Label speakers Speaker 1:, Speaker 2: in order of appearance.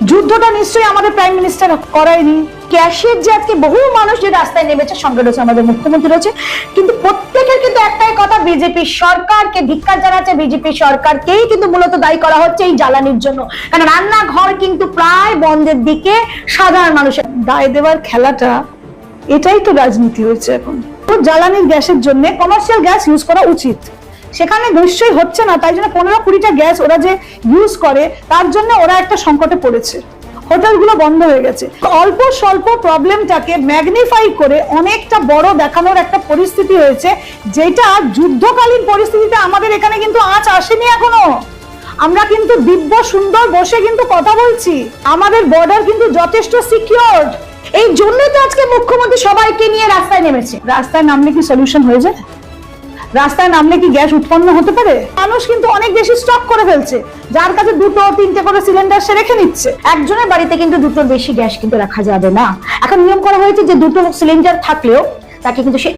Speaker 1: যুদ্ধটা নিশ্চয়ই আমাদের প্রাইম মিনিস্টার করায়নি। গ্যাসের যে আজকে বহু মানুষ যে রাস্তায় নেমেছে, সঙ্গে রয়েছে আমাদের মুখ্যমন্ত্রী রয়েছে, কিন্তু প্রত্যেকের কিন্তু একটাই কথা, বিজেপি সরকারকে ধিক্কার জানাচ্ছে, বিজেপি সরকারকেই কিন্তু মূলত দায়ী করা হচ্ছে এই জ্বালানির জন্য। কারণ রান্নাঘর কিন্তু প্রায় বন্ধের দিকে, সাধারণ মানুষের দায় দেওয়ার খেলাটা, এটাই তো রাজনীতি হয়েছে এখন। তো জ্বালানির গ্যাসের জন্য কমার্শিয়াল গ্যাস ইউজ করা উচিত, সেখানে নিশ্চয়ই হচ্ছে না, তাই জন্য 15-20টা গ্যাস ওরা যে ইউজ করে তার জন্য ওরা একটা সংকটে পড়েছে, হোটেলগুলো বন্ধ হয়ে গেছে। অল্প স্বল্প প্রবলেমটাকে ম্যাগনিফাই করে অনেকটা বড় দেখানোর একটা পরিস্থিতি হয়েছে, যেটা যুদ্ধকালীন পরিস্থিতিতে আমাদের এখানে কিন্তু আঁচ আসেনি এখনো। আমরা কিন্তু দিব্য সুন্দর বসে কিন্তু কথা বলছি, আমাদের বর্ডার কিন্তু যথেষ্ট সিকিউরড। এই জন্যই তো আজকে মুখ্যমন্ত্রী সবাইকে নিয়ে রাস্তায় নেমেছে। রাস্তায় নামলে কি সলিউশন হয়ে যায়? রাস্তায় নামলে কি গ্যাস উৎপন্ন হতে পারে? মানুষ কিন্তু অনেক বেশি স্টক করে ফেলছে, যার কাছে 2-3টে করে সিলিন্ডার সে রেখে নিচ্ছে। একজনের বাড়িতে কিন্তু 2টোর বেশি গ্যাস কিন্তু রাখা যাবে না। এখন নিয়ম করা হয়েছে যে 2টো সিলিন্ডার থাকলেও তাকে কিন্তু সে